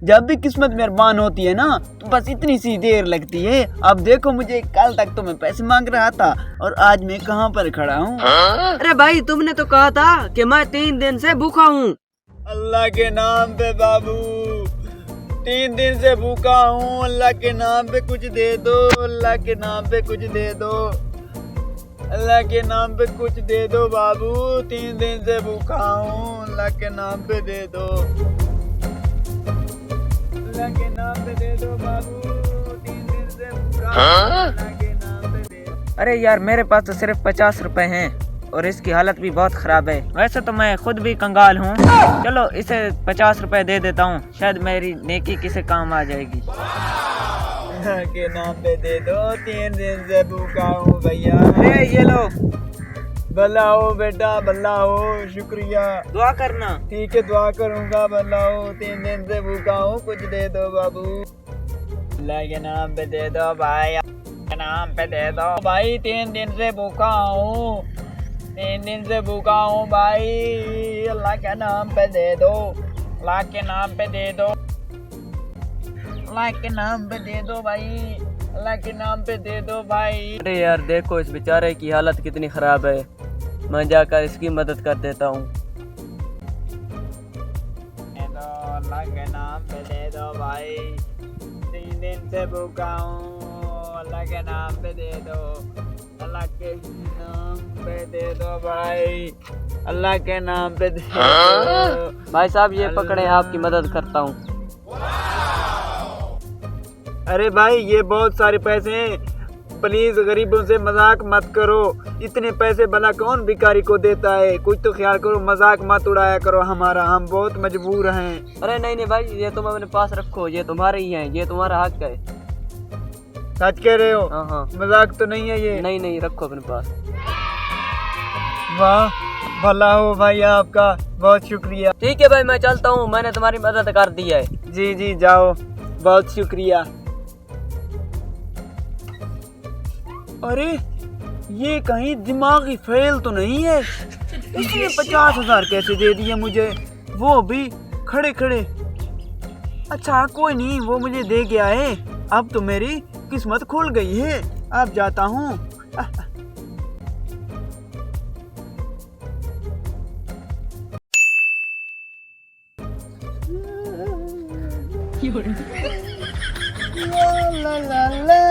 जब भी किस्मत मेहरबान होती है ना तो बस इतनी सी देर लगती है। अब देखो मुझे कल तक तो मैं पैसे मांग रहा था और आज मैं कहाँ पर खड़ा हूँ। अरे भाई तुमने तो कहा था कि मैं 3 दिन से भूखा हूँ। अल्लाह के नाम पे बाबू 3 दिन से भूखा हूँ। अल्लाह के नाम पे कुछ दे दो, अल्लाह के नाम पे कुछ दे दो, अल्लाह के नाम पे कुछ दे दो बाबू। 3 दिन से भूखा हूँ, अल्लाह के नाम पे दे दो, अल्लाह के नाम पे दे दो बाबू। 3 दिन से भूखा हूँ, अल्लाह के नाम पे दे दो। अरे यार मेरे पास तो सिर्फ 50 रुपए हैं और इसकी हालत भी बहुत खराब है। वैसे तो मैं खुद भी कंगाल हूँ, चलो इसे 50 रुपए दे देता हूँ, शायद मेरी नेकी किसी काम आ जाएगी। अल्लाह के नाम पे दे दो, 3 दिन से भूखा हूँ भैया। अरे ये लो, भला हो बेटा, भला हो, शुक्रिया। दुआ करना। ठीक है दुआ करूंगा, भला हो। 3 दिन से भूखा हूँ, कुछ दे दो बाबू। अल्लाह के नाम पे दे दो भाई, अल्लाह के नाम पे दे दो भाई। 3 दिन से भूखा हूँ, 3 दिन से भूखा हूँ भाई। अल्लाह के नाम पे दे दो, अल्लाह के नाम पे दे दो, अल्लाह के नाम पे दे दो भाई, अल्लाह के नाम पे दे दो भाई। अरे यार देखो इस बेचारे की हालत कितनी खराब है, मैं जाकर इसकी मदद कर देता हूँ। अल्लाह के नाम पे दे दो भाई, 3 दिन से भूखा हूँ। अल्लाह के नाम पे दे दो, अल्लाह के नाम पे दे दो भाई, अल्लाह के नाम पे दे दो। भाई साहब ये पकड़े, आपकी मदद करता हूँ। अरे भाई ये बहुत सारे पैसे हैं, प्लीज गरीबों से मजाक मत करो। इतने पैसे भला कौन भिखारी को देता है, कुछ तो ख्याल करो, मजाक मत उड़ाया करो हमारा, हम बहुत मजबूर हैं। अरे नहीं नहीं भाई, ये तुम अपने पास रखो, ये तुम्हारे ही हैं, ये तुम्हारा हक है। सच कह रहे हो? हाँ हाँ, मजाक तो नहीं है ये? नहीं नहीं, रखो अपने पास। वाह भला हो भाई, आपका बहुत शुक्रिया। ठीक है भाई मैं चलता हूँ, मैंने तुम्हारी मदद कर दी है। जी जी जाओ, बहुत शुक्रिया। अरे ये कहीं दिमागी फेल तो नहीं है? इसने 50,000 कैसे दे दिए मुझे, वो भी खड़े खड़े। अच्छा कोई नहीं, वो मुझे दे गया है, अब तो मेरी किस्मत खुल गई है। अब जाता हूँ। ला ला ला।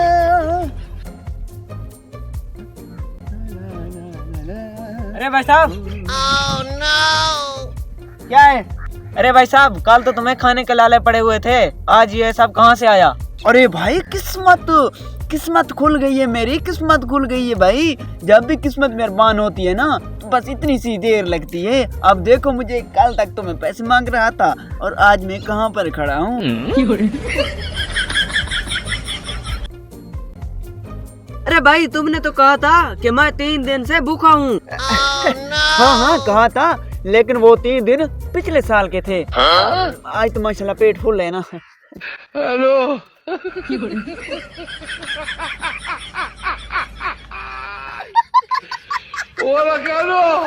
अरे भाई साहब। Oh, no! क्या है? अरे भाई साहब कल तो तुम्हें खाने के लाले पड़े हुए थे, आज ये सब कहाँ से आया? अरे भाई किस्मत खुल गई है, मेरी किस्मत खुल गई है भाई। जब भी किस्मत मेहरबान होती है ना तो बस इतनी सी देर लगती है। अब देखो मुझे कल तक तो मैं पैसे मांग रहा था और आज मैं कहाँ पर खड़ा हूँ। अरे भाई तुमने तो कहा था कि मैं 3 दिन से भूखा हूँ। हाँ हाँ कहा था, लेकिन वो 3 दिन पिछले साल के थे। आज तो माशाल्लाह पेट फुल है ना। Hello Hola, Carlos.